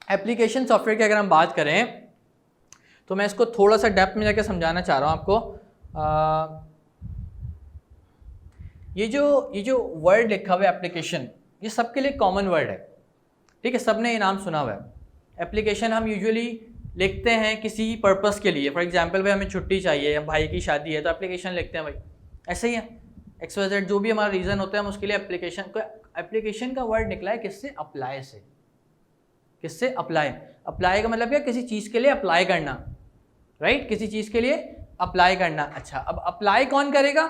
Application software की अगर हम बात करें तो मैं इसको थोड़ा सा डेप्थ में जाकर समझाना चाह रहा हूँ आपको। ये जो वर्ड लिखा हुआ है एप्लीकेशन, ये सबके लिए कॉमन वर्ड है, ठीक है, सबने ये नाम सुना हुआ है। एप्लीकेशन हम यूजुअली लिखते हैं किसी पर्पस के लिए, फॉर एग्जांपल भाई हमें छुट्टी चाहिए या भाई की शादी है तो एप्लीकेशन लिखते हैं भाई, ऐसे ही है। XYZ जो भी हमारा रीज़न होता है हम उसके लिए एप्लीकेशन का वर्ड निकला है किससे? अप्लाई से। किससे? अप्लाई। अप्लाई का मतलब क्या? किसी चीज़ के लिए अप्लाई करना, राइट, किसी चीज़ के लिए अप्लाई करना। अच्छा, अब अप्लाई कौन करेगा?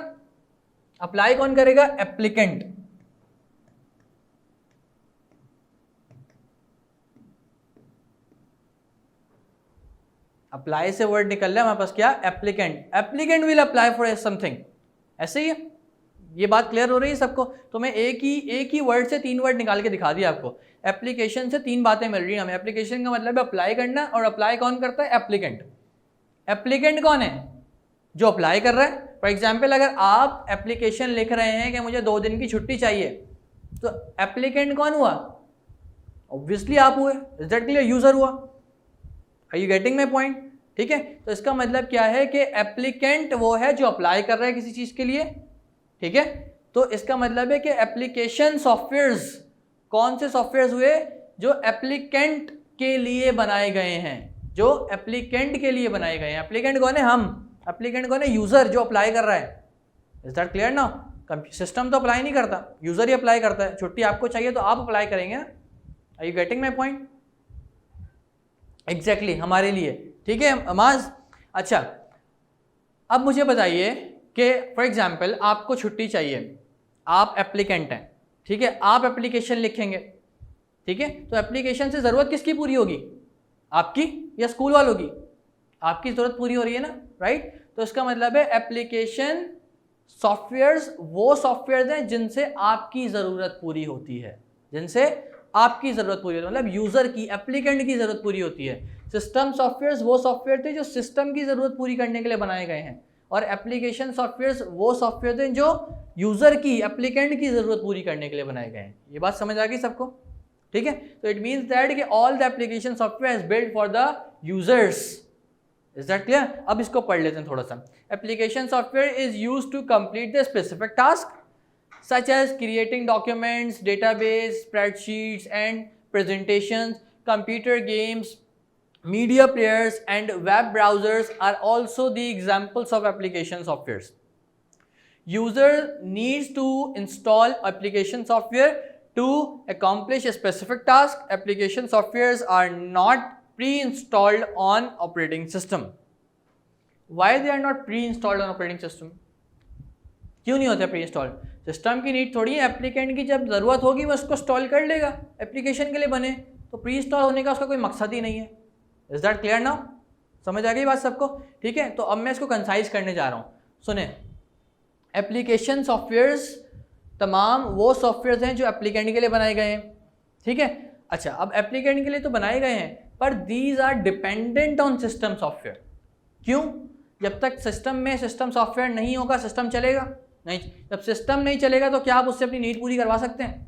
अप्लाई कौन करेगा? एप्लीकेंट। अप्लाई से वर्ड निकल रहा है हमारे पास क्या? Applicant. Applicant will apply for something, ऐसे ही है। ये बात क्लियर हो रही है सबको? तो मैं एक ही वर्ड से 3 वर्ड निकाल के दिखा दिया आपको। एप्लीकेशन से 3 बातें मिल रही हैं हमें। एप्लीकेशन का मतलब है अप्लाई करना, और अप्लाई कौन करता है? एप्लीकेंट। एप्लीकेंट कौन है? जो अप्लाई कर रहा है। फॉर एग्जाम्पल अगर आप एप्लीकेशन लिख रहे हैं कि मुझे 2 दिन की छुट्टी चाहिए, तो एप्लीकेंट कौन हुआ? ऑब्वियसली आप हुए। Is that clear? यूजर हुआ। Are you getting my point? ठीक है, तो इसका मतलब क्या है कि एप्लीकेंट वो है जो अप्लाई कर रहा है किसी चीज के लिए, ठीक है। तो इसका मतलब है कि एप्लीकेशन सॉफ्टवेयर्स, कौन से सॉफ्टवेयर्स हुए? जो एप्लीकेंट के लिए बनाए गए हैं, जो एप्लीकेंट के लिए बनाए गए हैं। एप्लीकेंट कौन है? हम। एप्लीकेंट कौन है? यूजर, जो अप्लाई कर रहा है। Is that clear now? System तो अप्लाई नहीं करता, यूजर ही अप्लाई करता है। छुट्टी आपको चाहिए तो आप अप्लाई करेंगे ना। Are you getting my point? Exactly, हमारे लिए, ठीक है अमाज। अच्छा, अब मुझे बताइए कि फॉर एग्जाम्पल आपको छुट्टी चाहिए, आप एप्लीकेंट हैं, ठीक है, आप एप्लीकेशन लिखेंगे, ठीक है, तो एप्लीकेशन से ज़रूरत किसकी पूरी होगी? आपकी या स्कूल वालों की? आपकी ज़रूरत पूरी हो रही है ना, राइट। तो इसका मतलब है एप्लीकेशन सॉफ्टवेयर्स वो सॉफ्टवेयर्स हैं जिनसे आपकी ज़रूरत पूरी होती है, जिनसे आपकी ज़रूरत पूरी होती है, मतलब यूज़र की, एप्लीकेंट की ज़रूरत पूरी होती है। सिस्टम सॉफ्टवेयर्स वो सॉफ्टवेयर थे जो सिस्टम की ज़रूरत पूरी करने के लिए बनाए गए हैं, और एप्लीकेशन सॉफ्टवेयर्स वो सॉफ्टवेयर थे जो यूज़र की, एप्लीकेंट की ज़रूरत पूरी करने के लिए बनाए गए हैं। ये बात समझ आ गई सबको? ठीक है, तो इट मीन्स दैट कि all the application software is build for the users. Is that clear? अब इसको पढ़ लेते हैं थोड़ा सा। Application software is used to complete the specific task such as creating documents, database, spreadsheets and presentations. Computer games, media players and web browsers are also the examples of application softwares. User needs to install application software to accomplish a specific task. Application softwares are not pre-installed on operating system. Why they are not pre-installed on operating system? क्यों नहीं होता pre install? System की need थोड़ी है, applicant की जब ज़रूरत होगी वो उसको इंस्टॉल कर लेगा, एप्लीकेशन के लिए बने, तो प्री इंस्टॉल होने का उसका कोई मकसद ही नहीं है। Is that clear now? समझ आ गई बात सबको? ठीक है, तो अब मैं इसको कंसाइज करने जा रहा हूँ। सुने, एप्लीकेशन सॉफ्टवेयर्स तमाम वो सॉफ्टवेयर्स हैं जो एप्लीकेंट के लिए बनाए गए हैं, ठीक है। अच्छा, अब एप्लीकेंट के लिए तो बनाए गए हैं, पर these are dependent on system software. क्यों? जब तक सिस्टम में सिस्टम सॉफ्टवेयर नहीं होगा सिस्टम चलेगा नहीं। जब सिस्टम नहीं चलेगा तो क्या आप उससे अपनी नीड पूरी करवा सकते हैं?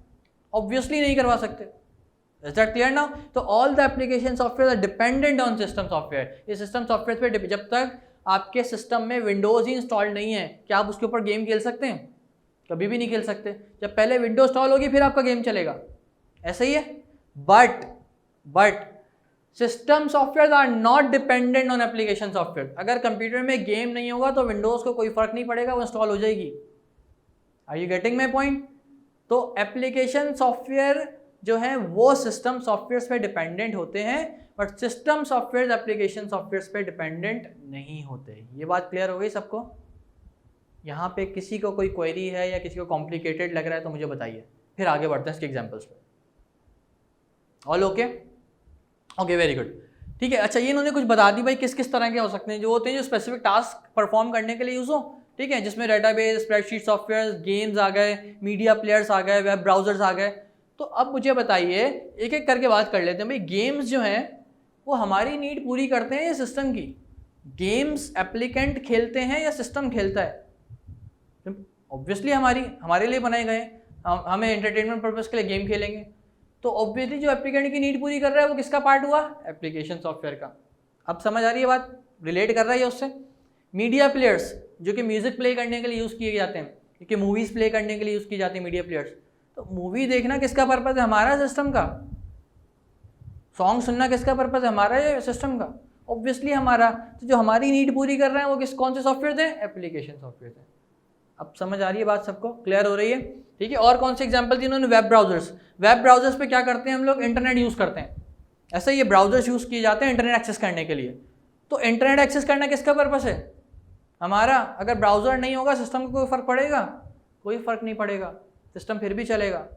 ऑब्वियसली नहीं करवा सकते। Is that clear now? तो all the application software are dependent on system software. ये सिस्टम सॉफ्टवेयर पे जब तक आपके सिस्टम में विंडोज ही इंस्टॉल नहीं है, क्या आप उसके ऊपर गेम खेल सकते हैं? कभी भी नहीं खेल सकते। जब पहले विंडो इंस्टॉल होगी फिर आपका गेम चलेगा, ऐसा ही है। But system software are not dependent on application software. अगर कंप्यूटर में गेम नहीं होगा तो विंडोज को कोई फर्क नहीं पड़ेगा, वो इंस्टॉल हो जाएगी। Are you getting my point? तो एप्लीकेशन सॉफ्टवेयर जो है वो सिस्टम सॉफ्टवेयर पे डिपेंडेंट होते हैं, but system software application software पे डिपेंडेंट नहीं होते। ये बात क्लियर हो गई सबको? यहाँ पे किसी को कोई क्वेरी है या किसी को कॉम्प्लिकेटेड लग रहा है तो मुझे बताइए, फिर आगे बढ़ते हैं इसके एग्जाम्पल्स पे। All okay? Okay, very good, ठीक है। अच्छा, ये इन्होंने कुछ बता दी भाई किस किस तरह के हो सकते हैं, जो होते हैं जो स्पेसिफिक टास्क परफॉर्म करने के लिए यूज़ हो, ठीक है, जिसमें डेटाबेस, स्प्रेडशीट सॉफ्टवेयर, गेम्स आ गए, मीडिया प्लेयर्स आ गए, वेब ब्राउजर्स आ गए। तो अब मुझे बताइए, एक एक करके बात कर लेते हैं भाई। गेम्स जो हैं वो हमारी नीड पूरी करते हैं या सिस्टम की? गेम्स एप्लीकेंट खेलते हैं या सिस्टम खेलता है? ऑब्वियसली हमारे लिए बनाए गए हैं। हमें एंटरटेनमेंट पर्पज़ के लिए गेम खेलेंगे, तो ऑब्वियसली जो एप्लीकेंट की नीड पूरी कर रहा है वो किसका पार्ट हुआ? एप्लीकेशन सॉफ्टवेयर का। अब समझ आ रही है बात? रिलेट कर रहा है उससे। मीडिया प्लेयर्स जो कि म्यूजिक प्ले करने के लिए यूज़ किए जाते हैं, क्योंकि मूवीज़ प्ले करने के लिए यूज़ की जाती है मीडिया प्लेयर्स। तो मूवी देखना किसका पर्पज़ है? हमारा सिस्टम का। सॉन्ग सुनना किसका पर्पज़ है? हमारा या सिस्टम का? ऑब्वियसली हमारा। तो जो हमारी नीड पूरी कर रहे हैं वो कौन से सॉफ्टवेयर थे? एप्लीकेशन सॉफ्टवेयर थे। अब समझ आ रही है बात सबको? क्लियर हो रही है? ठीक है। और कौन से एग्जांपल दी उन्होंने? Web browsers. वेब ब्राउजर्स पे क्या करते हैं हम लोग? इंटरनेट यूज़ करते हैं। ऐसे ये ब्राउजर्स यूज़ किए जाते हैं इंटरनेट एक्सेस करने के लिए। तो इंटरनेट एक्सेस करना किसका पर्पस है? हमारा। अगर ब्राउजर नहीं होगा सिस्टम को कोई फ़र्क पड़ेगा? कोई फ़र्क नहीं पड़ेगा, सिस्टम फिर भी चलेगा।